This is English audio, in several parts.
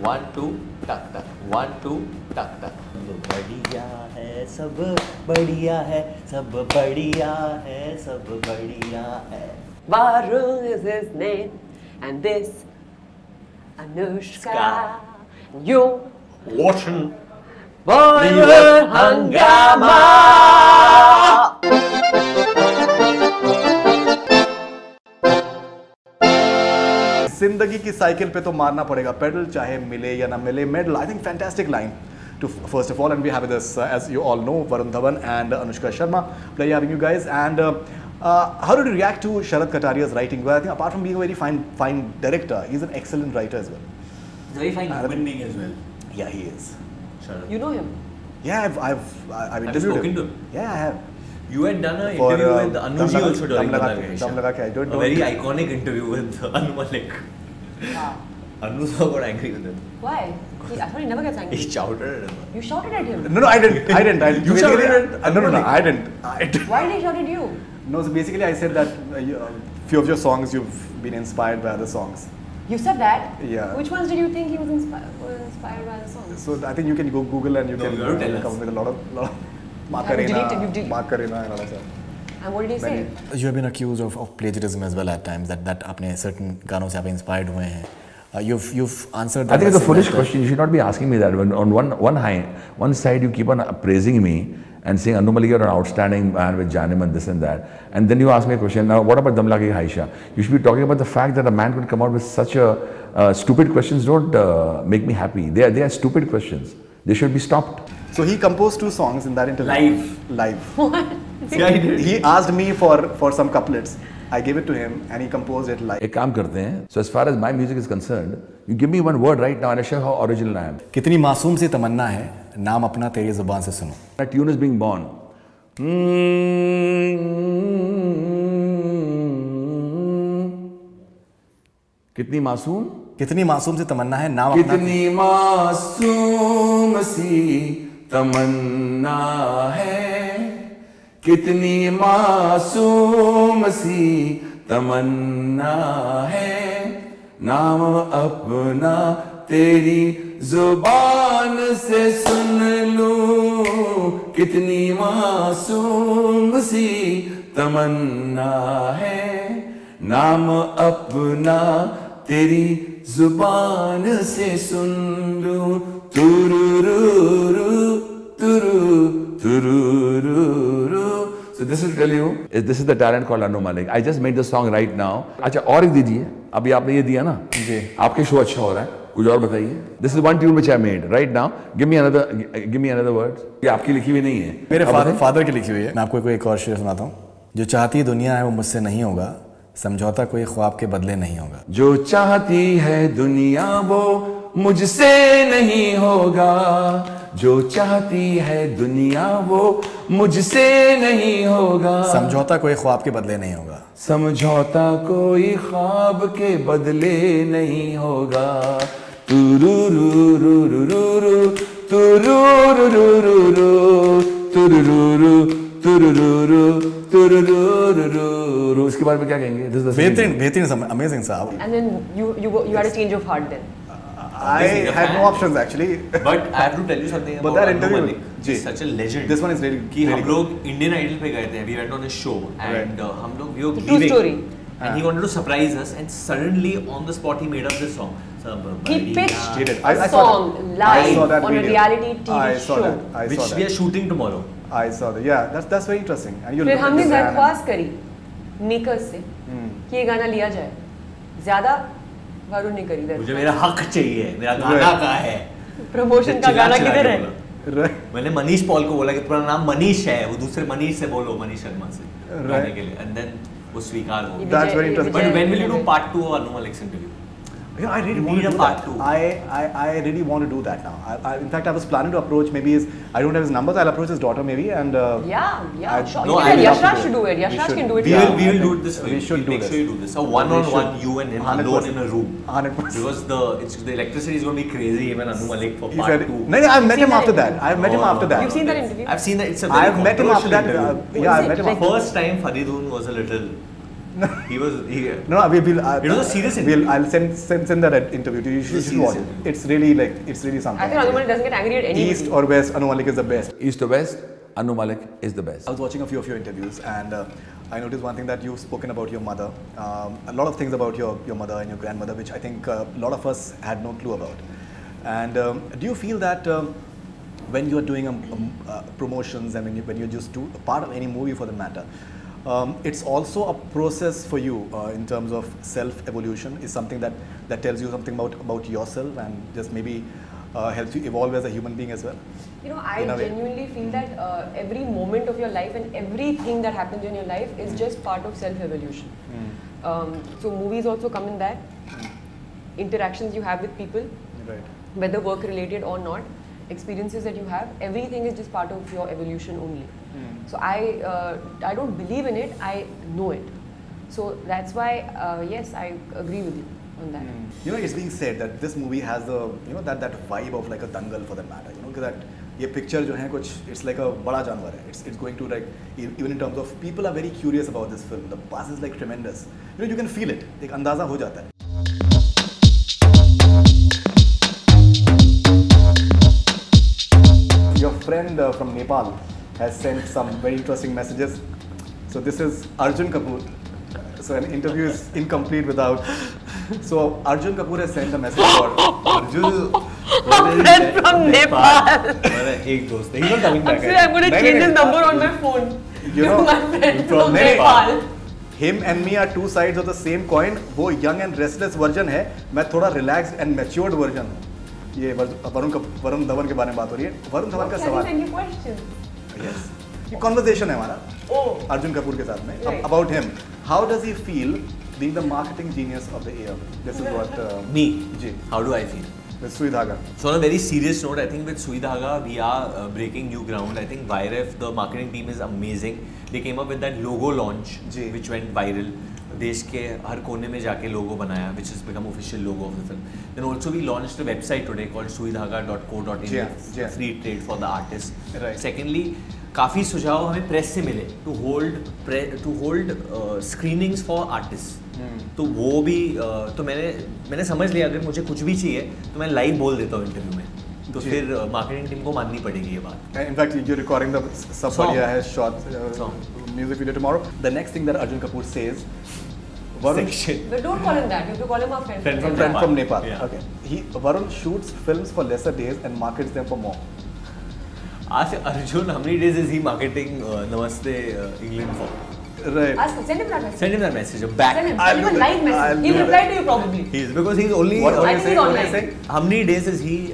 1 2 टक टक 1 2 टक टक। बढ़िया है सब बढ़िया है सब बढ़िया है सब बढ़िया है। Varun is his name, and this Anushka. You watching Bollywood Hungama. जिंदगी की साइकिल पे तो मारना पड़ेगा पेडल, चाहे मिले या ना मिले medal. I think fantastic line to first of all, and we have with us as you all know Varun Dhawan and Anushka Sharma. Pleasure having you guys. And how did you react to Sharat Kataria's writing? Well, I think apart from being a very fine director, he's an excellent writer as well. He's a very fine human being as well. Yeah, he is. Sharat. You know him? Yeah, I've interviewed spoken to him? Yeah, I have. You had done an interview with Anu ji also during the Dam Laga Ke, I don't know. A very iconic interview with Anu Malik. Wow. Anu so got angry with him. Why? I thought he never gets angry. He shouted at him. You shouted at him. No, I didn't. You shouted at No, I didn't. Why did he shout at you? No, so basically I said that few of your songs you've been inspired by other songs. You said that? Yeah. Which ones did you think he was inspired by the songs? So I think you can go Google and you No, can you have to tell come us. with a lot of You've Macarena deleted. and all that stuff. And what did he say? You have been accused of plagiarism as well at times. That आपने certain गानों से आप inspired हुए हैं. You've answered that. I think it's a foolish question. You should not be asking me that. When on one side you keep on praising me and saying Anu Malik, you're an outstanding man with Janim and this and that, and then you ask me a question. Now, what about Dam Laga Ke Haisha? You should be talking about the fact that a man could come out with such a stupid questions. Don't make me happy. They are stupid questions. They should be stopped. So he composed 2 songs in that interview. Live. What? Yeah, he did. He asked me for some couplets. I gave it to him and he composed it live. एक काम करते हैं. So as far as my music is concerned, you give me one word right now and I show how original I am. कितनी मासूम सी तमन्ना है नाम अपना तेरी जुबान से सुनो. That tune is being born. कितनी मासूम सी तमन्ना है नाम अपना. कितनी मासूम सी तमन्ना है. कितनी मासूम सी तमन्ना है. नाम अपना तेरी जुबान से सुन लूं. कितनी मासूम सी तमन्ना है. नाम अपना तेरी जुबान से सुन लूं. तुरुरुरु तुरु तुरुरुरु. So this will tell you, this is the talent called Anu Malik. I just made the song right now. अच्छा और एक दीजिए. अभी आपने ये दिया ना? जी. आपके शो अच्छा हो रहा है. कुछ और बताइए. This is one tune which I made right now. Give me another word. ये आपकी लिखी हुई नहीं है. मेरे फादर की लिखी हुई है. मैं आपको कोई एक और शेर सुनाता हूँ. जो चाहती दुनिया है वो मुझसे नहीं होगा. समझौता कोई ख्वाब के बदले नहीं होगा. जो चाहती है दुनिया वो मुझसे नहीं होगा. जो चाहती है दुनिया वो मुझसे नहीं होगा. समझौता कोई ख्वाब के बदले नहीं होगा. समझौता कोई ख्वाब के बदले नहीं होगा. तुरुरुरुरुरुरु तुरुरुरुरुरु तुरुरुरु तुरुरुरु तुरुरुरुरु. इसके बारे में क्या कहेंगे? बेहतरीन अमेजिंग साहब. And then you had a change of heart then. I had no options actually. But I have to tell you something But about that Anu interview, Malik. He's such a legend. This one is really. कि really हम good. लोग Indian idol पे गए थे. We went on a show and हम लोग we were The true leaving. story. And he wanted to surprise us and suddenly on the spot he made up this song. He pitched He did. a I saw song that. I saw live that on a video. reality TV I saw show. that. I saw Which that. we are shooting tomorrow. I saw that. Yeah, that's very interesting. And you फिर look at हमने this and- दरख्वास्त करी makers से कि ये गाना लिया जाए. ज़्यादा वरुण ने करी मुझे दरख्वास्त. मेरा हक चाहिए. मेरा गाना कहाँ है? प्रमोशन का गाना चिल्ला किधर के है? बोला. मैंने मनीष पॉल को बोला कि पूरा नाम मनीष है. वो दूसरे मनीष से बोलो मनीष शर्मा से गाने के लिए. And then वो स्वीकार हो गया. That's very interesting. But when will you do part 2 of Anu Malik's interview? Yeah, I really You want need to a do part that. two. I really want to do that now. In fact, I was planning to approach maybe I don't have his numbers. I'll approach his daughter maybe and. Yeah, sure. No, You can I Yash love Raj to should do do it. it. Yash We Raj should. can do it. We Yeah. will do it this way. We should do Make this. sure you do this. A one-on-one, should. you and him 100%. alone in a room. 100%. Because the electricity is going to be crazy even Anu Malik for He part said, 2. no, I've met seen him that after that. interview? I've met him after that. You've seen that interview? I've seen that. It's a very I've met him after that. controversial interview. Yeah, I've met him Like- after. First time Faridun was a little. He was. No, we will. It was a serious interview. I'll send that interview to you. You should watch it. It's really something. I think Anu Malik doesn't get angry at anybody. East or West, Anu Malik is the best. East or West, Anu Malik is the best. I was watching a few of your interviews, and I noticed one thing that you've spoken about your mother. A lot of things about your mother and your grandmother, which I think a lot of us had no clue about. And do you feel that when you're doing promotions and when you're just a part of any movie for the matter, it's also a process for you in terms of self-evolution, is something that tells you something about yourself and just maybe helps you evolve as a human being as well? You know, I genuinely feel that every moment of your life and everything that happens in your life is just part of self-evolution. So movies also come in that. Interactions you have with people, Right. whether work related or not, experiences that you have, everything is just part of your evolution only. So I don't believe in it, I know it. So that's why, yes, I agree with you on that. You know, it's being said that this movie has the, you know, that vibe of like a dangal for that matter. You know, that ये picture जो है कुछ, it's like a बड़ा जानवर है. It's going to like, even in terms of people are very curious about this film. The buzz is like tremendous. You know, you can feel it. एक अंदाजा हो जाता है. Your friend from Nepal has sent some very interesting messages. So this is Arjun Kapoor. So an interview is incomplete without. So Arjun Kapoor has sent a message for Arjun. friend from Nepal. एक दोस्त है. He's not coming back. Actually, I'm going to change his number on my phone. You know, my friend from Nepal. Nepal. Him and me are two sides of the same coin. वो young and restless version है. मैं थोड़ा relaxed and matured version हूँ. ये वरुण धवन के बारे में बात हो रही है. वरुण धवन का सवाल. Any questions? Yes. ये conversation है हमारा. Oh. अर्जुन कपूर के साथ में. Right. About him. How does he feel being the marketing genius of the year? This is what. Me. Ji. How do I feel? With Sui Dhaga. So on a very serious note, I think with Sui Dhaga, we are breaking new ground. I think Vairef, the marketing team is amazing. They came up with that logo launch, ji. which went viral. देश के हर कोने में जाके लोगो बनाया, which has become official logo of the film. Then also we launched a website today called suidhaga.co.in. Yeah. Free trade for the artists. Right. Secondly, काफ़ी सुझाव हमें press से मिले to hold screenings for artists. तो वो भी तो मैंने समझ लिया अगर मुझे कुछ भी चाहिए तो मैं लाइव बोल देता हूँ इंटरव्यू में. तो फिर मार्केटिंग टीम को माननी पड़ेगी ये बात. In fact, you're recording the Safaria has shot music video tomorrow. The next thing that Arjun Kapoor says. Section. But don't call him that. You have to call him our friend. Friend from Nepal. Yeah. Okay. Varun shoots films for lesser days and markets them for more. Ask Arjun how many days is he marketing Namaste England for? Right. Send him that message. Send him that message back. Send him a live message. He'll reply to you probably. Because he's only. What I are you think saying? he's What are you online. saying? How many days is he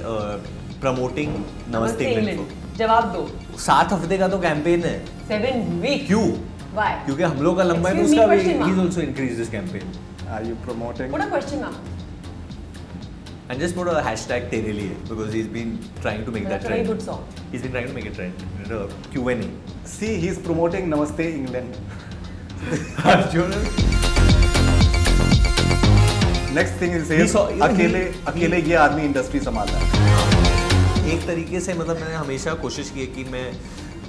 promoting Namaste England for? जवाब दो. 7 हफ्ते का तो campaign है. 7 weeks. क्यों? Why? क्योंकि हम लोग का लंबा है तो Excuse me, उसका भी question mark. he's also increased this campaign. Are you promoting? Put a question mark. And just put a hashtag तेरे लिए because he's been trying to make that That's a very trend. good song. He's been trying to make it trend. Q&A. See, he's promoting Namaste England. Arjun. Next thing he says, अकेले ये आदमी industry संभाल रहा है. एक तरीके से मतलब मैंने हमेशा कोशिश की है कि मैं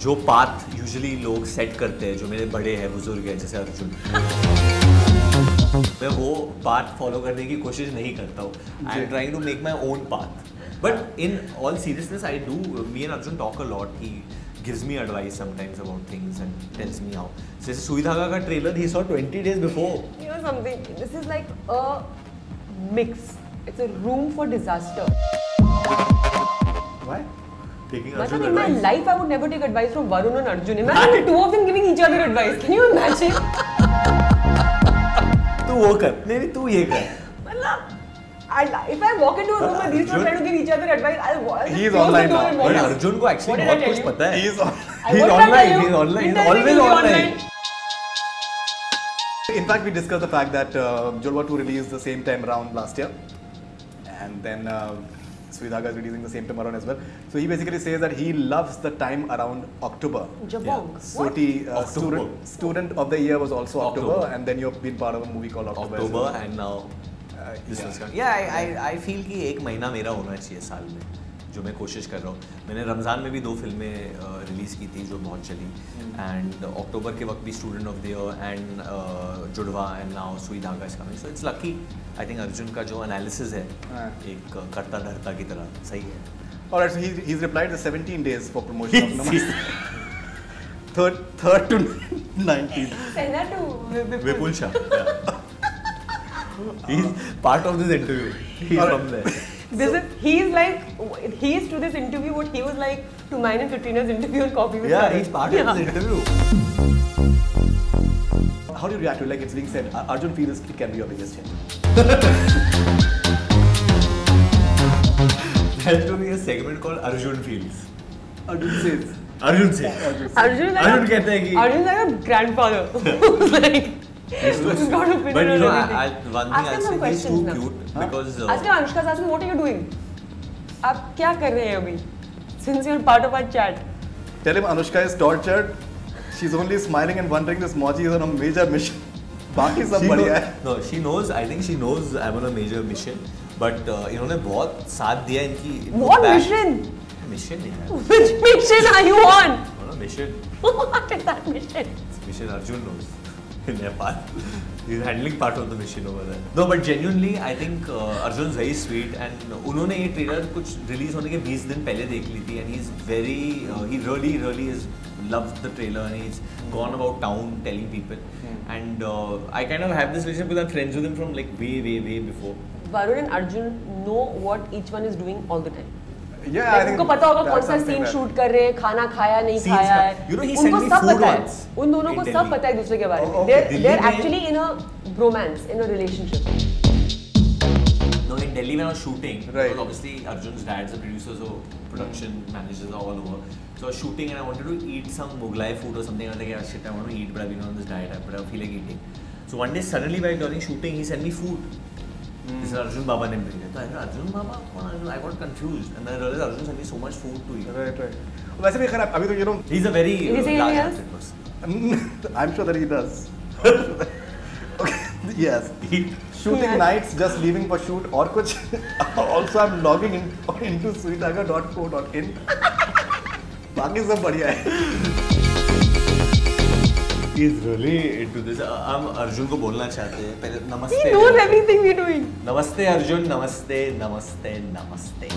जो पाथ यूजुअली लोग सेट करते हैं जो मेरे बड़े हैं बुजुर्ग हैं जैसे अर्जुन मैं वो पाथ फॉलो करने की कोशिश नहीं करता हूँ. I am trying to make my own path. But in all seriousness I do me and Arjun talk a lot. He gives me advice sometimes about things and tells me how. So this Sui Dhaga ka trailer he saw 20 days before. You know something? This is like a mix. It's a room for disaster. Why? Taking Matlab, Arjun in my advice. life, I would never take advice from Varun and Arjun. Imagine the two of them giving each other advice. Can you imagine? तू वो कर नहीं तू ये कर. Matlab, if I walk into a room and these two try to give each other advice, I'll He is close online the door now. and But walk. Arjun को actually What did I बहुत tell कुछ you? पता है. He's on. He's What did I online. tell you? He's online. He's Didn't I always tell you online. In fact, we discussed the fact that Jodhwa 2 released the same time around last year, and then Sui Dhaga is releasing the same time around as well. So he basically says that he loves the time around October. Jabong. So October. student of the year was also October, October. and then you've been part of a movie called October. as October well. and now this yeah. one's coming. Yeah, I feel कि एक महीना मेरा होना चाहिए साल में जो मैं कोशिश कर रहा हूँ. मैंने रमज़ान में भी 2 फिल्में रिलीज़ की थी जो बहुत चली, एंड अक्टूबर के वक्त भी student of the year and जुड़वा एंड नाउ सुई धागा is coming. So it's lucky. I think Arjun का जो एनालिसिस है एक करता धरता की तरह सही है. Alright, so he's replied the 17 days for promotion of Namaste. third to 19th. Send that to Vipul Shah. He's part of this interview. He's from there. He is to this interview what he was like to mine and Katrina's interview on Coffee with Yeah, Karan. he's part of this interview. How do you react to, like, it's being said, Arjun feels it can be your biggest hit? There has to be a segment called Arjun Feels. Arjun says. Arjun says. Arjun कहते हैं कि Arjun like a grandfather. Like he's got opinion But you know, on everything. one thing I'll say, he's too cute because. Ask Anushka asked me, what are you doing? आप क्या कर रहे हैं अभी? Since you're part of our chat. Tell him Anushka is tortured. She's only smiling and wondering this Moji is on a major mission. बाकी सब बढ़िया है. No, she knows. I think she knows I'm on a major mission. But इन्होंने बहुत साथ दिया इनकी. What mission? Mission नहीं है. Which mission are you on? No, mission. What is that mission? Mission Arjun knows. In Nepal. He's handling part of the mission over there. No, but genuinely, I think Arjun's very sweet and उन्होंने ये trailer कुछ release होने के 20 दिन पहले देख ली थी and he's very, he really is loved the trailer and he's gone about town telling people. And I kind of have this relationship with, I'm friends with him from like way before. Varun and Arjun know what each one is doing all the time. Yeah, I think उनको पता होगा कौन सा something scene that- shoot कर रहे हैं, खाना खाया नहीं Scenes खाया का- है. You know, he sent उनको me सब food पता है. once उन दोनों को in सब Delhi. पता है एक दूसरे के बारे में. okay. They're Delhi में- actually in a bromance, in a relationship. No, in Delhi when I was shooting, Right. because obviously Arjun's dad's a producer, so production managers are all over. So I was shooting and I wanted to eat some Mughlai food or something. I was like, yeah, shit, I want to eat, but I've been on this diet, but I feel like eating. So one day suddenly while during shooting, he sent me food. This is Arjun Baba ne bring it. So I said, Arjun Baba? I got confused. And then I realized Arjun sent me so much food to eat. Right. वैसे भी खैर अभी तो you know. He's a very Did he say anything else? large-hearted person. I'm sure that he does. Okay. Yes. Shooting Yes. nights, just leaving for shoot और कुछ. Also I'm logging into sweetaga.co.in. बाकी सब बढ़िया है. He's really into this. हम अर्जुन को बोलना चाहते हैं. पहले नमस्ते. He knows everything we're doing. नमस्ते अर्जुन, नमस्ते, नमस्ते, नमस्ते.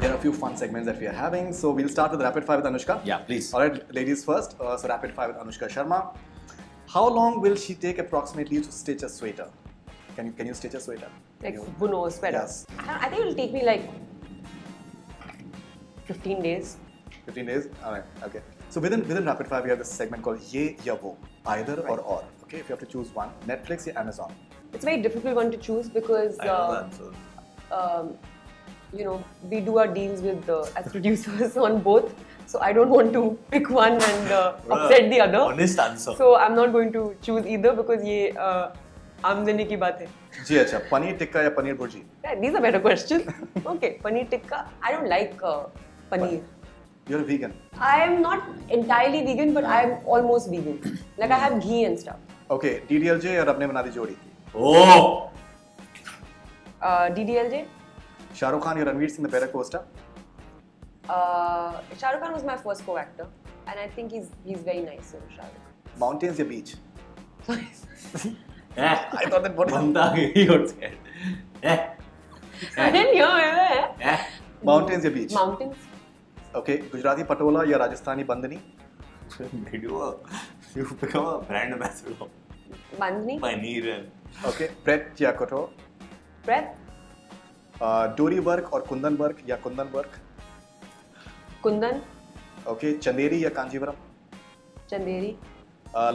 There are a few fun segments that we are having. So we'll start with rapid fire with Anushka. Yeah, please. All right, ladies first. So rapid fire with Anushka Sharma. How long will she take approximately to stitch a sweater? Can you stitch a sweater? Like buno, sweater. Yes. I think it'll take me like 15 days. 15 days? Alright, okay. So within rapid fire we have this segment called Ye Ya Wo. Either or. Okay, if you have to choose one. Netflix or Amazon? It's a very difficult one to choose because I know that. So. you know, we do our deals with as producers on both. So I don't want to pick one and upset the other. Honest answer. So I'm not going to choose either because ये आमदनी की बात है. जी अच्छा, पनीर टिक्का या paneer bhurji? Yeah, these are better questions. Okay, paneer tikka. I don't like paneer. You're a vegan. I am not entirely vegan, but I am almost vegan. Like I have ghee and stuff. Okay, DDLJ या रब ने बना दी जोड़ी? Oh! DDLJ. Shahrukh Khan या Ranveer Singh the better co-star? Shah Rukh Khan was my first co-actor, and I think he's very nice. So Shah Rukh. Mountains या beach? I thought that what- Mamta he got scared. I didn't hear it. Mountains या beach? Mountains. Okay, Gujarati Patola या राजस्थानी बंदनी? You become a brand ambassador. Bandhani. Paneer and Okay, bread या कठोर? Breath. डोरी work और Kundan work या Kundan work? Kundan. Okay, Chanderi या Kanjeevaram? Chanderi.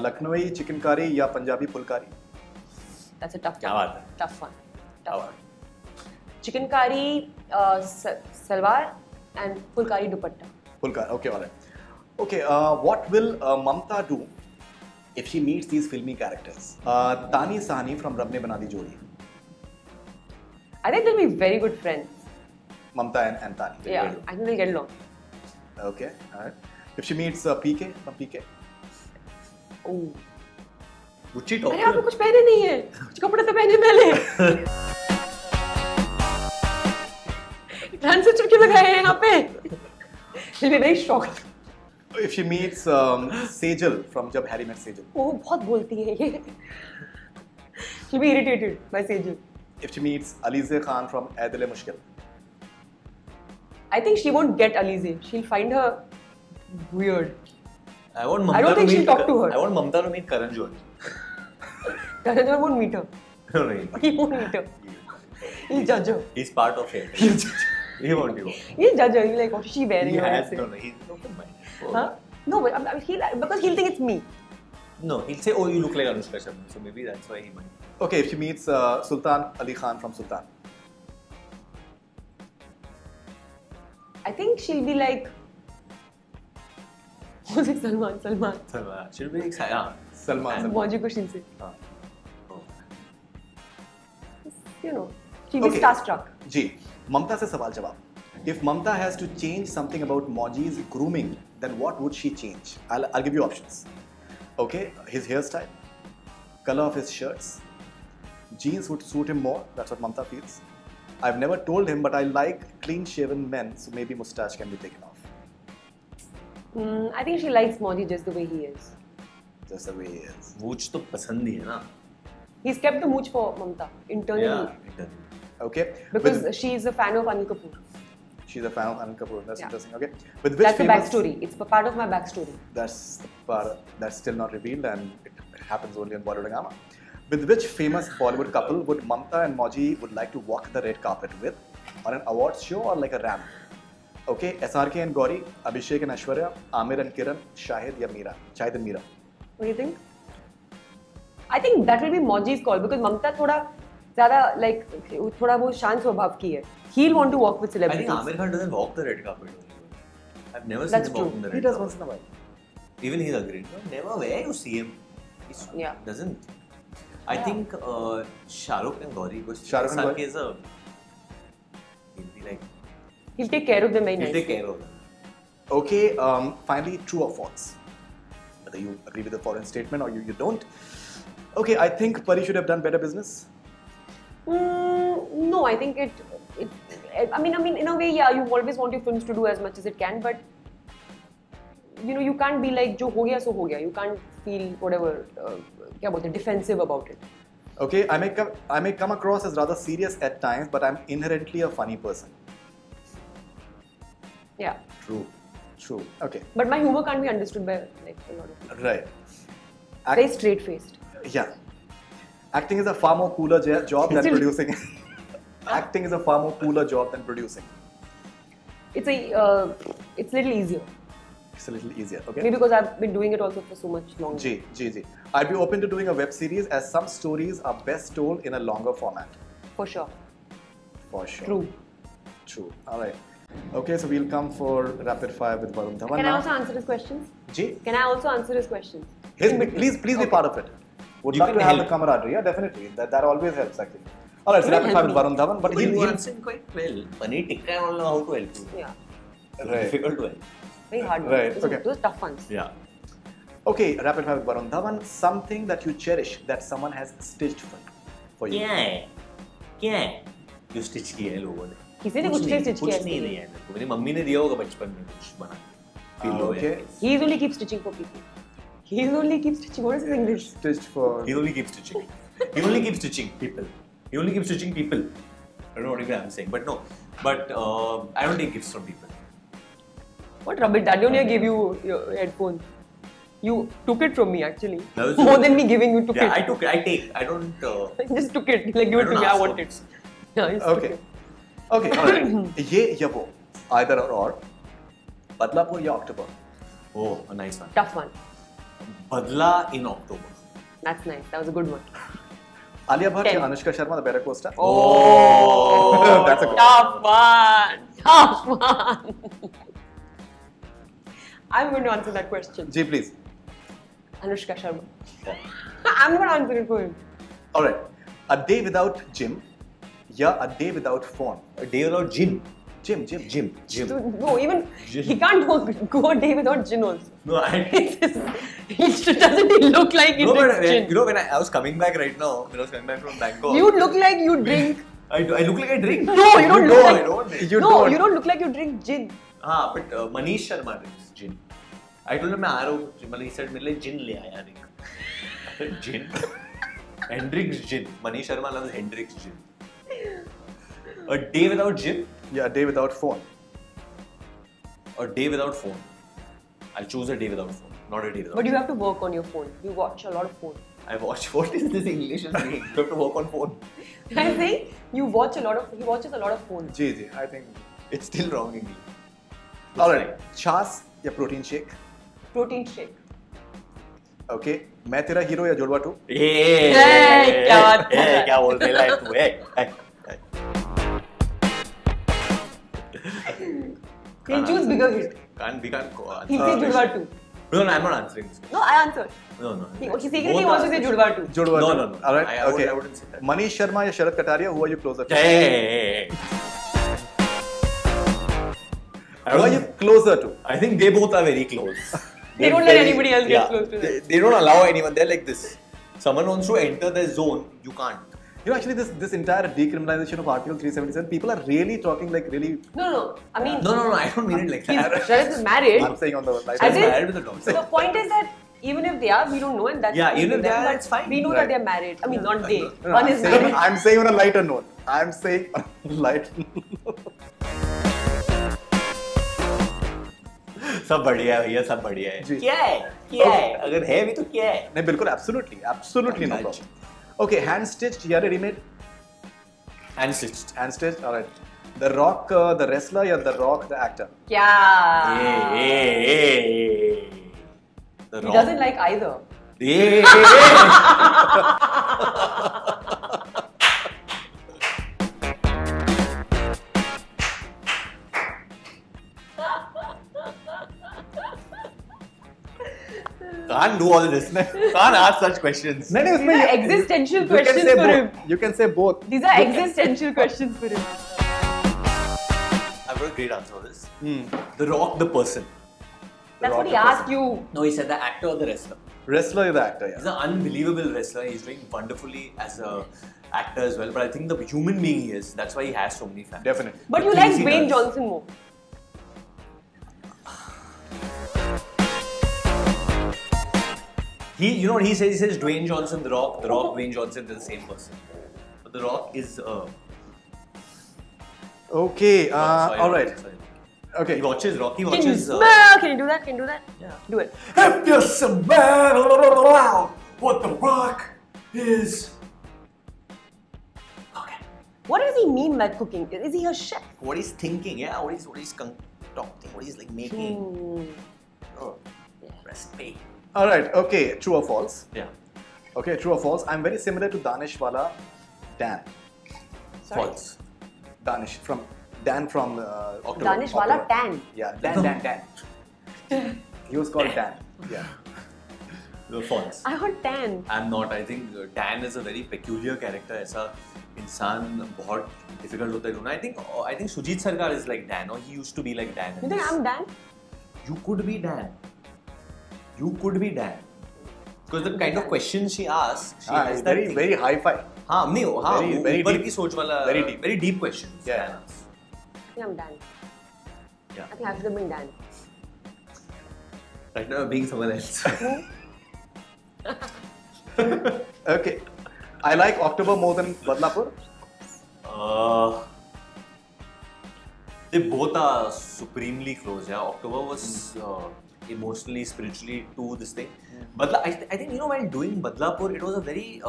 Lucknowi chicken कारी या Punjabi Phulkari? That's a tough क्या one. बात है? Tough one. क्या Tough one. Chicken curry, salwar, and full curry dupatta. फुलकार, okay, alright. Okay, what will Mamta do if she meets these filmy characters? Tani Sahni from Rab Ne Bana Di Jodi. I think they'll be very good friends. Mamta and Tani. Yeah, I think they'll get along. Okay, alright. If she meets PK from PK? Oh. Would she talk अरे to आपने him? कुछ पहने नहीं है, कुछ कपड़े तो पहने पहले। ट्रांसिस्टर क्यों लगाए हैं यहाँ पे? She'll be very shocked. If she meets Sejal from जब Harry met Sejal. वो बहुत बोलती है ये। She'll be irritated by Sejal. If she meets Alize Khan from Aadil Mushkil. I think she won't get Alize. She'll find her weird. I want Mamta I don't think to she'll meet talk to her. I want Mamta to meet Karan Johar. Karan won't meet her. No, He won't meet her. He'll judge her. he's part of it. He won't do. He'll judge her. He'll be like, what is she wearing? He or has something. no. He's open minded. Huh? No, but because he'll think it's me. No, he'll say, "Oh, you look like Anushka Sharma." So maybe that's why he might. Okay, if she meets Sultan Ali Khan from Sultan. I think she'll be like, who's it? Salman. She'll be excited. Yeah. Salman. Mauji Kushin se. हाँ. Oh. You know, she'll be Okay. starstruck. जी, ममता से सवाल जवाब. If Mamta has to change something about Mauji's grooming, then what would she change? I'll give you options. Okay, his hairstyle, color of his shirts, jeans would suit him more. That's what Mamta feels. I've never told him, but I like clean-shaven men, so maybe mustache can be taken off. I think she likes Mauji just the way he is. Just the way he is. Wooch तो पसंद ही है ना. He's kept the mooch for Mamta internally Yeah. it does. Okay. because With- she's a fan of Anil Kapoor. she's a fan of Anil Kapoor. That's Yeah. interesting. Okay. With which That's the famous? backstory. It's a part of my backstory. That's the part that's still not revealed, and it happens only in Bollywood Hungama. With which famous Bollywood couple would Mamta and Mauji would like to walk the red carpet with, on an awards show or like a ramp? Okay, SRK and Gauri, Abhishek and Aishwarya, Amir and Kiran, Shahid and Meera. What do you think? I think that will be Mauji's call because Mamta थोड़ा ज़्यादा like थोड़ा वो शांत स्वभाव की है. He'll want to walk with I celebrities. think Amir Khan doesn't walk the red carpet. I've never seen That's him walk true. on the He red does carpet. once in a while. Even he's agreed. No, never. Where you see him? He Yeah. doesn't. I think Shah Rukh and Gauri. Because Shah Rukh and SRK Gauri. is a. He'll be like. He'll take care of them very He'll nicely. take care of them. Okay, finally, true or false? Whether you agree with the foreign statement or you don't. Okay, I think Pari should have done better business. No, I think I mean, in a way, yeah, you always want your films to do as much as it can, but you know, you can't be like, जो हो गया सो हो गया. You can't feel whatever, क्या बोलते हैं, defensive about it. Okay, I may come across as rather serious at times, but I'm inherently a funny person. Yeah, True. Okay, but my humor can't be understood by like a lot of people. right. Very straight-faced. Yeah. Acting is a far more cooler job than Still- producing. Acting is a far more cooler job than producing. It's a little easier. It's a little easier, okay? Maybe because I've been doing it also for so much longer. G. I'd be open to doing a web series as some stories are best told in a longer format. For sure. For sure. True. All right. Okay, so we'll come for rapid fire with Varun Dhawan Can I now. also answer his questions? G, Can I also answer his questions? please be part of it. Would You love can to have the help. camaraderie. Yeah, definitely. That always helps actually. All right, so You can rapid fire help with me. Varun Dhawan, but But you he'll answered quite well. Paneer tikka, I don't know how to help you. Yeah. It's Right. difficult to help. Very hard ones. Right, okay. Those are tough ones. Yeah. Okay, rapid fire with Varun Dhawan. Something that you cherish that someone has stitched for you. क्या है जो stitch किया है लोगों ने? किसी ने कुछ नहीं stitch किया है कुछ नहीं इसके दिया है मेरे को। मेरी मम्मी ने दिया होगा बचपन में कुछ बना के। Feel हो Okay. गया। He's only keeps stitching for people. He's only keeps stitching. What is his English? Stitched for. He only keeps stitching. He only keeps stitching people. He only keeps stitching people. I don't know what I'm saying, but no. But I don't take gifts from people. What rubbish! Daddy only gave you your headphones. You took it from me actually. That was More just- than me giving you took Yeah, it. I took it. I take. I don't. Just took it. Like give I it to don't me. I ask want for it. gifts. Yeah, just took Okay. it. Okay, all right. ये या वो, either or. Badlapur या अक्टूबर. Oh, a nice one. Tough one. Badla in October. That's nice. That was a good one. Alia Bhatt 10. या Anushka Sharma the better co-star. Oh, That's a good tough one. Tough one. I'm going to answer that question. G, please. Anushka Sharma. I'm going to answer it for him. All right. A day without gym या a day without phone. A day without gym. Gym. So, no, even he can't go a day without gin also. No, He'll Doesn't he look like he No, but drinks gin? you know when I was coming back right now, when I was coming back from Bangkok. You look like you drink. I look like I drink. No, you don't look like. I don't. You no, don't. you don't look like you drink gin. But Manish Sharma drinks gin. I told him मैं आ रहा हूँ. Manish said मेरे लिए gin ले आया एक. Gin. Hendrix gin. Manish Sharma loves Hendrix gin. A day without gin. Yeah, a day without phone. A day without phone. I'll choose a day without phone, not a day without. But you have to work on your phone. You watch a lot of phone. I watch. What is this English is saying? You have to work on phone. I'm saying he watches a lot of phone. Ji, I think. It's still wrong English. Alright, छाछ या protein shake? Protein shake. Okay, मैं तेरा hero या जुड़वा to? क्या बात है? क्या बोल रहा है तू? He'll choose bigger hit. We can't go. He says Judwa 2. No, I'm not answering this. No, I answered. No. He secretly wants to say Judwa 2. जुड़वा No. Alright, okay. I wouldn't say that. Manish Sharma या शरद Kataria? Who are you closer to? Hey. Who are you closer to? I think they both are very close. They don't let anybody else get close to them. They don't allow anyone. They're like this. Someone wants to enter their zone, you can't. You know, actually, this entire decriminalization of Article 377, people are really talking like really. No. I mean, No, I don't mean it like that. Sharad is married. I'm saying on the light. As in, married with a dog. the point is that even if they are, we don't know, and that's Yeah, fine even with if they them, are, but it's fine. We know Right. that they're married. I mean, not they. No, One is married. I'm saying on a lighter note. I'm saying on a light note. सब बढ़िया है भैया, सब बढ़िया है. जी. क्या है? अगर है भी तो क्या है? नहीं बिल्कुल absolutely no problem. Okay, hand stitched या ready made? And stitched. Hand stitched, alright. The Rock, the wrestler या The Rock, the actor? क्या? The He Rock. doesn't like either. Can't do all this. Can't ask such questions. नहीं These are existential you can questions say for both. him. You can say both. These are existential questions for him. I've got a great answer for this. The Rock, the person. That's Rock what he the asked you. No, he said the actor or the wrestler. Wrestler is the actor, He's yeah. an unbelievable wrestler. He's doing wonderfully as a actor as well. But I think the human being he is. That's why he has so many fans. Definitely. But you The like things he Dwayne does. Johnson more. You know what he says? He says Dwayne Johnson, The Rock, Dwayne Johnson, they're the same person. But The Rock is. Okay, sorry, alright. sorry. Okay. He watches Rock. He Can you watches. smell? Can you do that? Can you do that? Yeah. Do it. If you smell what The Rock is. Okay. What does he mean by cooking? Is he a chef? What he's thinking, yeah. What he's concocting, what he's like making. Oh, recipe. Alright, okay, true or false? Yeah. Okay, true or false? I'm very similar to Danishwala Dan. Sorry. False. Dan from October. Danishwala Tan. Yeah, Dan. He was called Dan. Yeah. False. I heard Tan. I'm not. I think Dan is a very peculiar character. ऐसा इंसान बहुत difficult होता है ढूंढना. I think Sujit Sarkar is like Dan, or he used to be like Dan. You think I'm Dan? You could be Dan. Because the kind of questions she asks, she has that very thing. very hi-fi. हाँ नहीं हाँ Very- very ऊपर deep. की सोच वाला Very deep. questions. Yeah. Dan asks. I think I'm Dan. Yeah. I think I should have been Dan. Right now I'm being someone else. Okay. I like October more than Badlapur. They both are supremely close. Yeah, October was emotionally, spiritually to this thing. Badla, I think while doing Badlapur, it was a very,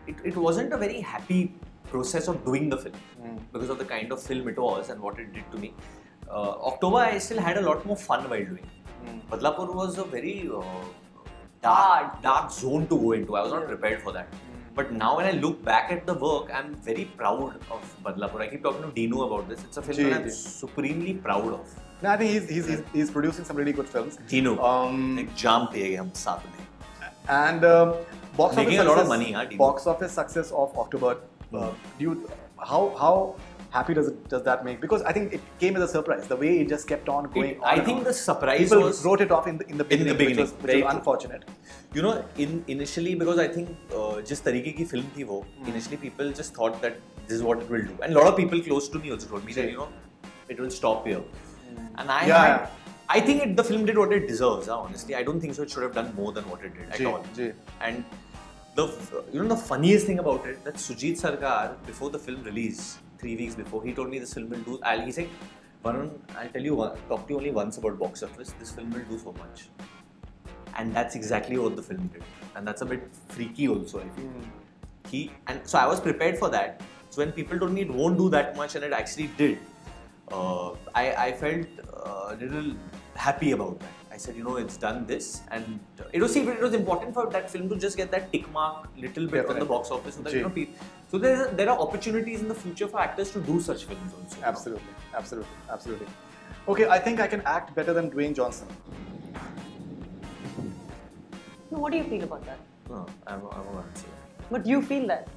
it wasn't a very happy process of doing the film because of the kind of film it was and what it did to me. October, I still had a lot more fun while doing. Badlapur was a very dark zone to go into. I was not prepared for that. But now when I look back at the work, I'm very proud of Badlapur. I keep talking to Dinu about this. It's a film that I'm supremely proud of. No, I think he's producing some really good films. Dinu, like jam pe hum saath mein. And box Making office a lot of success- money, huh, Dinu? Box office success of October. How happy does that make? Because I think it came as a surprise. The way it just kept on going. I think the surprise people was wrote it off in the beginning, which very was unfortunate. You know, initially, because I think जिस तरीके की film थी वो, initially people just thought that this is what it will do, and a lot of people close to me also told me that, you know, it will stop here, and I think the film did what it deserves. Honestly, I don't think so. It should have done more than what it did at all. And the funniest thing about it, that Sujit Sarkar, before the film release, 3 weeks before, he told me this film will do. He said, Varun, I'll talk to you only once about box office. This film will do so much, and that's exactly what the film did. And that's a bit freaky also, I feel. And so I was prepared for that. So when people told me it won't do that much, and it actually did, I felt a little happy about that. I said, you know, it's done this, and it was important for that film to just get that tick mark little bit on the box office, so that, you know, so there are opportunities in the future for actors to do such films also. Absolutely. Okay, I think I can act better than Dwayne Johnson. No, what do you feel about that? No, I won't answer that. But you feel that.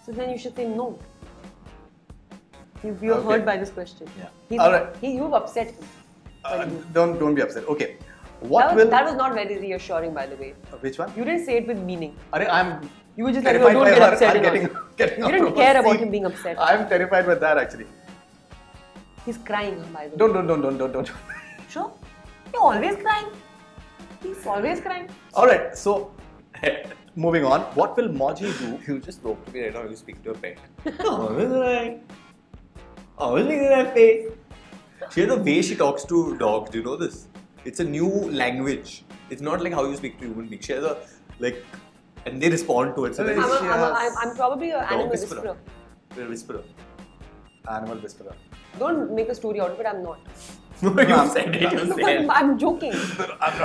So then you should say no. You're hurt by this question. Yeah. All right. You've upset him. Don't be upset. Okay. That was not very reassuring, by the way. Which one? You didn't say it with meaning. You were just like, terrified don't by get her upset. getting You didn't care about him being upset. I'm terrified with that actually. He's crying, by the way. Don't. Sure? You're always crying. He's always crying. Alright, so moving on. What will Moji do? You just spoke to me right now. You speak to a pet. Always right. Always making that face. She has the way she talks to dogs. Do you know this? It's a new language. It's not like how you speak to human beings. She has a and they respond to it. So I'm probably an animal whisperer. You're a whisperer. Animal whisperer. Don't make a story out of it. I'm not. No, you said it. I'm joking.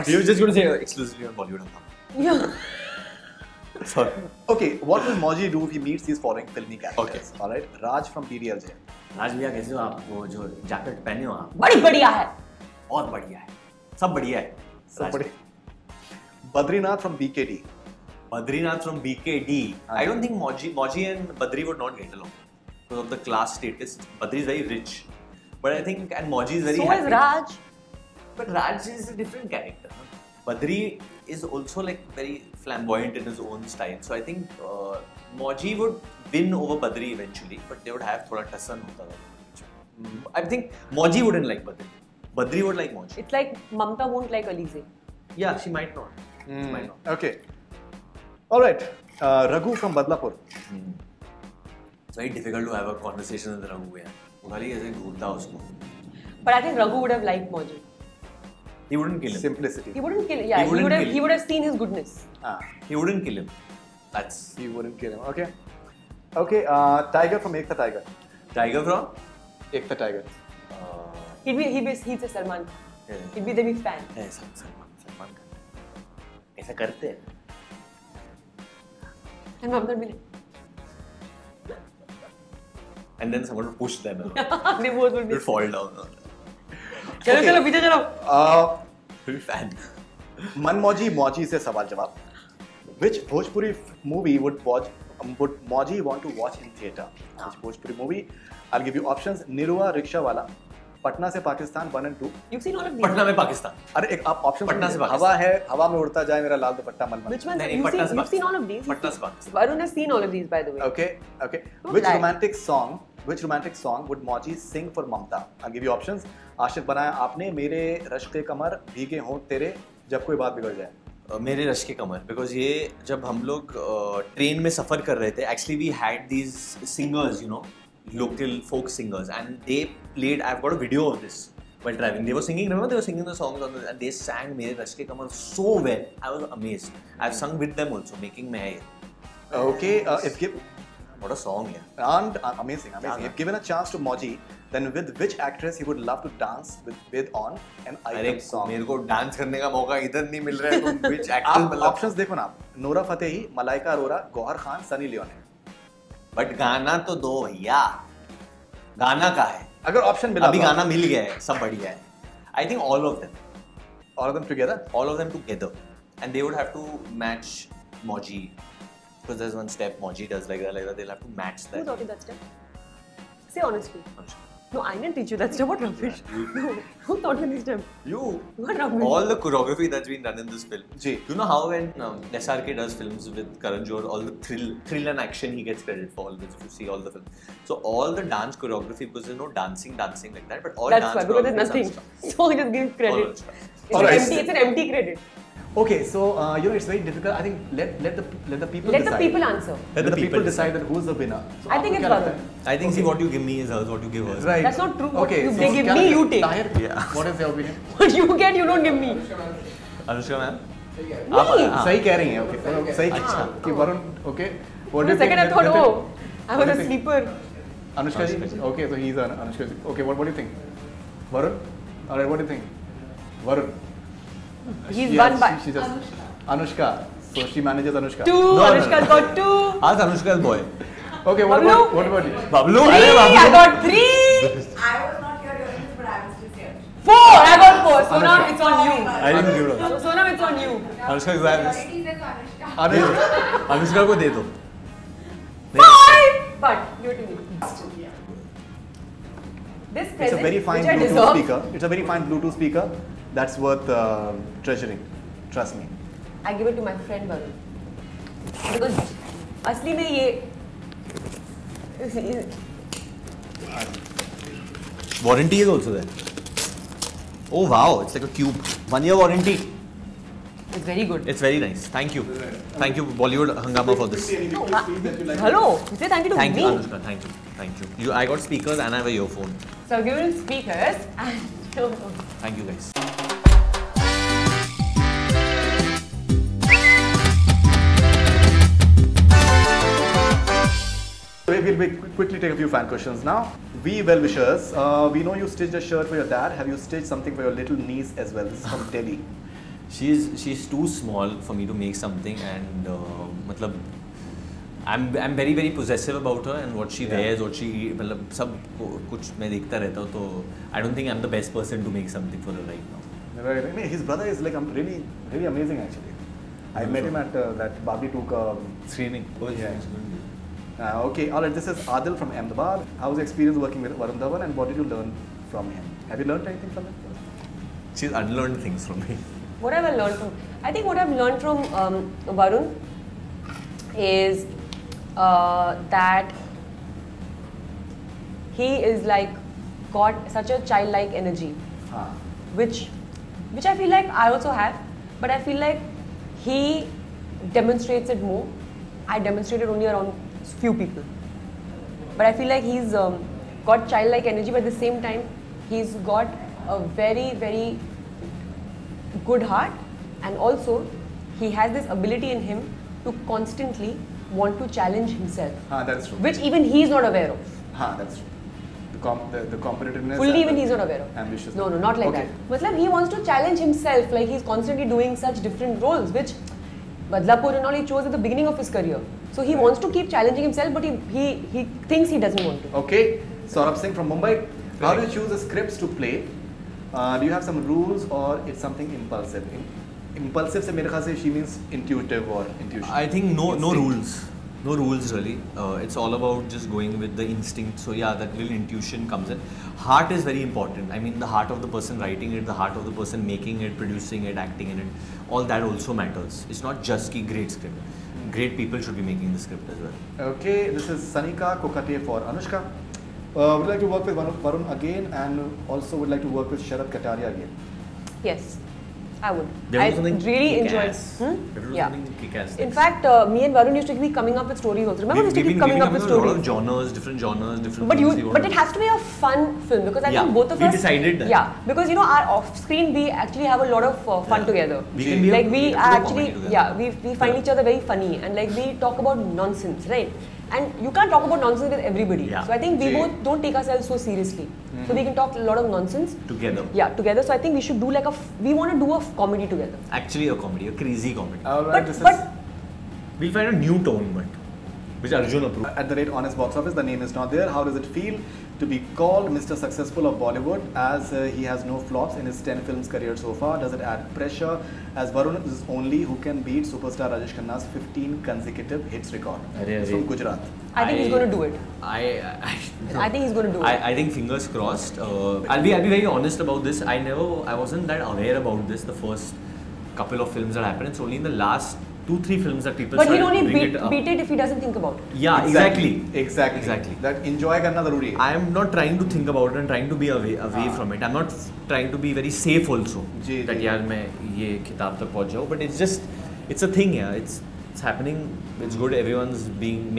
You were just going to say exclusively on Bollywood. Yeah. Sorry. Okay, what will Moji do if he meets these following filmy characters? Okay. Alright, Raj from DDLJ. राज भैया कैसे हो आप? वो जो jacket पहने हो आप बड़ी बढ़िया है. बहुत बढ़िया है. सब बढ़िया है. सब बढ़िया. Badrinath from BKD. Badrinath from BKD. I don't think Moji and Badri would not get along because of the class status. Badri is very rich, but I think and Moji is very happy. So is Raj. But Raj is a different character. Badri is also like very flamboyant in his own style. So I think Moji would win over Badri eventually, but they would have thoda tassan hota tha. I think Moji wouldn't like Badri. Badri would like Moji. It's like Mamta won't like Alize. Yeah, she might not. She might not. Okay. Alright, Raghu from Badlapur. It's very difficult to have a conversation with Raghu. वो खाली ऐसे घूरता उसको. But I think Raghu would have liked Moji. He wouldn't kill him. Simplicity. He wouldn't kill him. Yeah, he would have seen his goodness. He wouldn't kill him. He wouldn't kill him. Okay. Okay. Tiger from Ekta Tiger. Tiger from Ekta Tiger. He'd say Salman. Yeah. He'd be the big fan. Salman Khan. ऐसा करते हैं. And Mamta will. And then someone would push them. They both would be. Fall down. चलो पीछे चलो. Fan. Moji से सवाल जवाब. Which Bhojpuri movie would Moji want to watch in theatre? Which Bhojpuri movie? I'll give you options. Nirua Rickshawala, Patna से Pakistan 1 and 2. You've seen all of these. Patna में पाकिस्तान. अरे एक आप ऑप्शन पटना से पाकिस्तान. हवा है, हवा में उड़ता जाए मेरा लाल दुपट्टा मलमल. Which one? नहीं, You've seen all of these. Patna से Pakistan. Varun has seen all of these, by the way. Okay. Don't Which lie. romantic song would Moji sing for Mamta? I'll give you options. आशिक बनाया आपने, मेरे रश्क कमर, भीगे हों तेरे, जब कोई बात बिगड़ जाए. मेरे रश के कमर, बिकॉज ये जब हम लोग ट्रेन में सफ़र कर रहे थे, actually we had these singers, you know, local folk singers, and they played. I've got a video of this while driving. They were singing. Remember, they were singing the songs on and they sang "Mere Rashke Kamal" so well. I was amazed. I've sung with them also, making me. Okay, what a song, yeah. And amazing. If given a chance to Moji, then with which actress he would love to dance with on an item song? मेरे को dance करने का मौका इधर नहीं मिल रहा है, तो which actress मतलब? ऑप्शंस देखो ना, नोरा फतेही, मलाइका अरोरा, गौहर खान, सनी लियोनी. बट गाना तो दो भैया. गाना का है. अगर ऑप्शन मिला, अभी गाना मिल गया है, सब बढ़िया है. I think all of them together, and they would have to match Moji Because there's one step Moji does like that. They'll have to match Who that. taught you that step? Say honestly. No, I didn't teach you that step. What rubbish? No. Who taught you this step? You. What rubbish? All the choreography that's been done in this film. Ji. You know how when SRK does films with Karan Johar, all the thrill and action he gets credit for all this. If you see all the films, so all the dance choreography, because there's no dancing like that, but all That's dance why, because there's choreography nothing. is So just give credit. It's, Alright. it's an empty credit. Okay, so it's very difficult. I think let the people Let decide. the people answer. Let the people decide that who's the winner. So I think आपको it's क्या लगता Varun. है? I think see what you give me is hers, what you give hers. Right. That's not true. What Okay, you so give क्या me, लगता you है? take. Tahir, Yeah. What is your opinion? What you get, you don't give me. Anushka ma'am. Me? सही कह रही हैं. Okay. सही अच्छा. कि Varun. Okay. For What do a you think? second I thought, oh, I was What do a you think? sleeper. Anushka ji. Okay, so he's Anushka ji. Okay, what do you think? Varun. Alright, what do you think? Varun. He's Yes, won by she just Anushka. So she manages Anushka. 2. No. Anushka's got 2. Ask Anushka's boy. Okay, what Bablu? about you? Bablu, 3. अरे I Bablu. got 3. I was not here during this, but I was just here. 4. I got 4. Sonam, it's on you. I didn't give it. So, Sonam, it's on you. Anushka, you have this. Already says Anushka. Anushka. Anushka को दे दो. 5. But give it to me. This It's a present, very fine which I Bluetooth deserve. speaker. It's a very fine Bluetooth speaker. That's worth treasuring. Trust me. I give it to my friend Varun. Because असली में ये Warranty is also there. Oh wow, it's like a cube. 1 year warranty. it's very good. It's very nice. Thank you. Thank you Bollywood Hungama for this. Hello, say thank you to Thank me. you Anushka. Thank you. Thank you. I got speakers and I have a earphone. So I've given him speakers and Thank you guys. We'll quickly take a few fan questions now. We well-wishers, we know you stitched a shirt for your dad. Have you stitched something for your little niece as well? This is from Delhi. She's too small for me to make something, and matlab, I'm very possessive about her and what she wears, what she matlab सब कुछ मैं देखता रहता हूँ, तो I don't think I'm the best person to make something for her right now. Right. His brother is like really amazing actually. I met him at that Barbie Took Screening. Oh yeah. Okay, alright, this is Adil from Ahmedabad. How was your experience working with Varun Dhawan and what did you learn from him? Have you learned anything from him? She's unlearned things from me. what have I learned from? I think what I've learned from Varun is that he is like got such a childlike energy, which I feel like I also have, but I feel like he demonstrates it more. I demonstrate it only around few people, but I feel like he's got childlike energy, but at the same time he's got a very good heart, and also he has this ability in him to constantly want to challenge himself, That's true. which even he is not aware of. That's true. The competitiveness. Fully and even the he's not aware of. Ambitious. No, not like Okay. that. Matlab, he wants to challenge himself, like he's constantly doing such different roles, which Badlapur and all he chose at the beginning of his career. So he wants to keep challenging himself, but he thinks he doesn't want to. Okay, Saurabh Singh from Mumbai. How do you choose the scripts to play? Do you have some rules or it's something impulsive? Impulsive se mere khayal se she means intuitive or intuition. I think no Instinct. rules. No rules really. It's all about just going with the instinct. So yeah, that little intuition comes in. Heart is very important. I mean, the heart of the person writing it, the heart of the person making it, producing it, acting in it, all that also matters. It's not just ki great script. Great people should be making the script as well. Okay, this is Sanika Kokate for Anushka. Would like to work with Varun again and also would like to work with Sharad Kataria again. Yes, I would. They I do something really enjoyed. kick-ass. They do Yeah. something kick-ass. In fact, me and Varun used to be coming up with stories also. Remember, we used to keep coming up with a lot stories. of genres, different things. But we want it to- has to be a fun film because I Yeah, think both of we us. decided that. Yeah, because you know our off-screen we actually have a lot of fun Yeah. together. We can be a- like we we can are do actually comedy together. we find each other very funny and like we talk about nonsense, right? And you can't talk about nonsense with everybody. Yeah. So I think we Ji. both don't take ourselves so seriously. So we can talk a lot of nonsense Together. Yeah, together. So I think we should do like we want to do a comedy together. Actually a comedy, a crazy comedy. Alright, But We'll find a new tone, but which Arjun approved. At the rate Honest Box Office, the name is not there. How does it feel to be called Mr. Successful of Bollywood as he has no flops in his 10 films career so far? Does it add pressure as Varun is only who can beat superstar Rajesh Khanna's 15 consecutive hits record? He's from Gujarat. I think he's going to do it. I think he's going to do it. I think fingers crossed. I'll be very honest about this. I wasn't that aware about this the first couple of films that happened. It's only in the last 2-3 films that people But he'll started only bringing it up. beat it if he doesn't think about it. Yeah, exactly. That enjoy karna zaruri hai. I am not trying to think about it and trying to be away from it. I'm not trying to be very safe also. That यार मैं ये खिताब तक पहुंच जाऊँ. But it's a thing, yeah. It's happening. It's good. Everyone's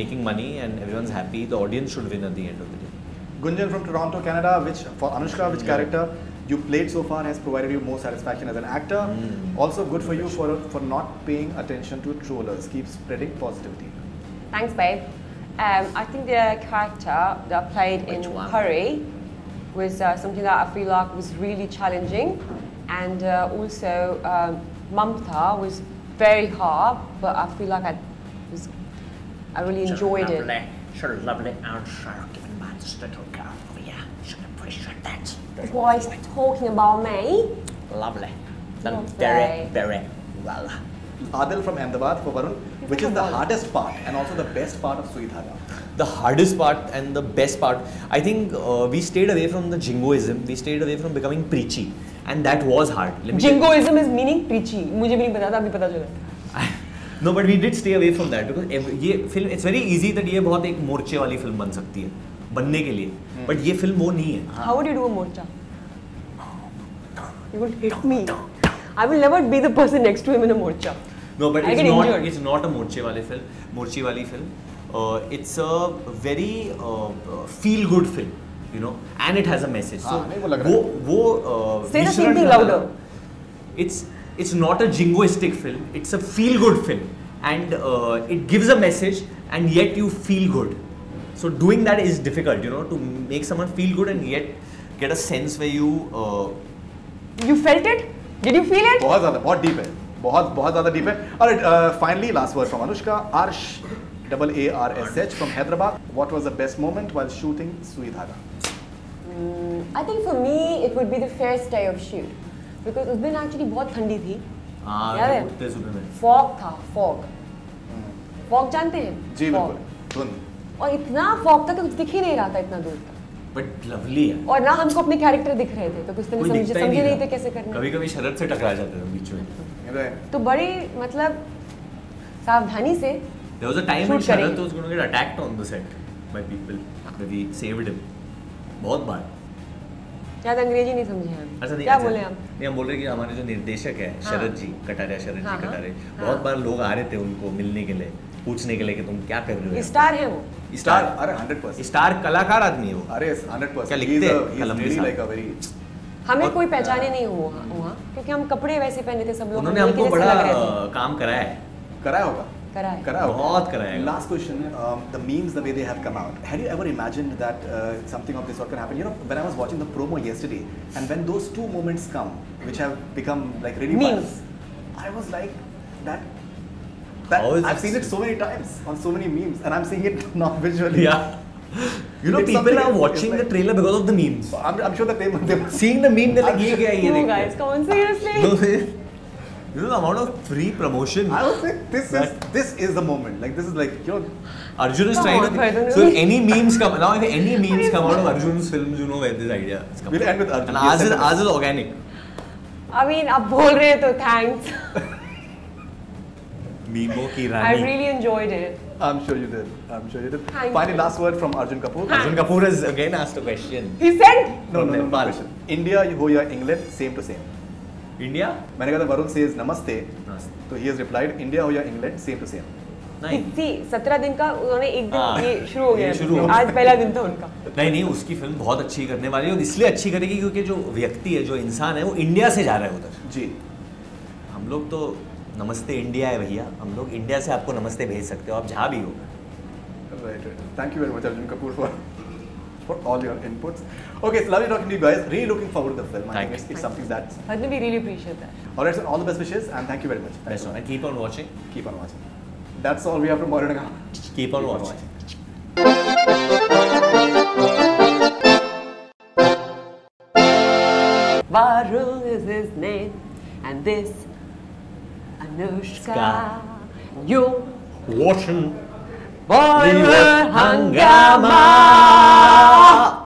making money and everyone's happy. The audience should win at the end of the day. Gunjan from Toronto, Canada. For Anushka, which character you played so far has provided you more satisfaction as an actor? Also good for you for not paying attention to trollers. Keep spreading positivity. Thanks, babe. I think the character that I played in Hurry was something that I feel like was really challenging, and also Mamta was very hard, but I feel like I really enjoyed it. So lovely answer given by this little girl over here. You should appreciate that. The boy's talking about me. Lovely. Done Lovely. very, very well. Adil from Ahmedabad for Varun. Which is the hardest part and also the best part of Sui Dhaga? The hardest part and the best part, I think we stayed away from the jingoism. We stayed away from becoming preachy, and that was hard. Jingoism is meaning preachy. मुझे भी नहीं पता था, अभी पता चला. No, but we did stay away from that because ये film, it's very easy that ये बहुत एक मोर्चे वाली फिल्म बन सकती है बनने के लिए, but ये फिल्म वो नहीं है. How would you do a morcha? You would hit me. I will never be the person next to him in a morcha. No, but I get injured. it's not a मोर्चे वाली film. It's a very feel good film, you know, and it has a message. So नहीं वो लग रहा है. Say the same thing louder. It's not a jingoistic film. It's a feel good film, and it gives a message, and yet you feel good. So doing that is difficult, you know, to make someone feel good and yet get a sense where you. You felt it? Did you feel it? बहुत ज़्यादा, बहुत deep है. बहुत ज़्यादा deep है. Alright, finally last word from Anushka. Arsh, AARSH from Hyderabad. What was the best moment while shooting Sui Dhaga? I think for me it would be the first day of shoot, because उस दिन actually बहुत ठंडी थी. याद है? Fog था, fog. Fog जानते हैं? जी Fog. बिल्कुल. धुंध. और इतना fog था कि कुछ दिख ही नहीं रहा था इतना दूर तक. But lovely है. और ना हमको अपने कैरेक्टर दिख रहे थे, तो कुछ तो समझे नहीं थे कैसे करना. कभी-कभी शरद से टकरा जाते थे बीच में. तो बड़ी मतलब सावधानी से. There was a time when Sharad was going to get attacked on the set by people, but we saved him. बहुत बार. शायद अंग्रेजी नहीं समझे हम. अच्छा क्या बोले हम? नहीं, हम बोल रहे कि हमारे जो निर्देशक है शरद जी कटारे, बहुत बार लोग आ रहे थे उनको मिलने के लिए, पूछने के लिए कि तुम क्या कर रहे हो. स्टार है वो. स्टार, अरे 100%. स्टार कलाकार आदमी है वो. अरे 100%. क्या लिखते हैं कलम के like a very. हमें कोई पहचाने नहीं हुआ वहाँ, क्योंकि हम कपड़े वैसे पहने थे सब लोग. उन्होंने हमको बड़ा काम कराया है. कराया होगा. बहुत कराया. Last question, the memes, the way they have come out. Had you ever imagined that something of this sort can happen? You know, when I was watching the promo yesterday, and when those two moments come, which have become like really memes, I was like, that I've seen it so many times on so many memes, and I'm seeing it not visually. Yeah. You know, people are watching the trailer because of the memes. I'm sure that they seeing the meme, they're like, ये क्या है ये? No guys, come on, seriously. You know the amount of free promotion. I was like, this is the moment. Like this is like, you know, Arjun is trying to. So if any memes come now, if any memes come out of Arjun's films, you know where this idea is coming. We'll end with Arjun. And ours is organic. I mean, आप बोल रहे हैं तो thanks. Memo की रानी. I really enjoyed it. I'm sure you did. Thank Finally, you. last word from Arjun Kapoor. Arjun Kapoor has again asked a question. He said? No question. India, हो या England, same to same. India? मैंने कहा था Varun says namaste. तो he has replied, India हो या England, same to same. कितनी 17 दिन का उन्होंने एक दिन ये शुरू हो गया. आज पहला दिन था उनका. नहीं उसकी फिल्म बहुत अच्छी करने वाली है और इसलिए अच्छी करेगी क्योंकि जो व्यक्ति है, जो इंसान है, वो इंडिया से जा रहा है उधर. जी. हम लोग तो नमस्ते इंडिया है भैया. हम लोग इंडिया से आपको नमस्ते भेज सकते हो, आप जहाँ भी हो. Right. Thank you very much, Arjun Kapoor, for all your inputs. Okay, it's lovely talking to you guys. Really looking forward to the film. I think it's something that's. I we really appreciate that. Alright, so all the best wishes and thank you very much. Best one. And keep on watching. Keep on watching. That's all we have from Morinaga. Keep on watching. Varun is his name, and this Anushka. You Watching Bollywood Hangama.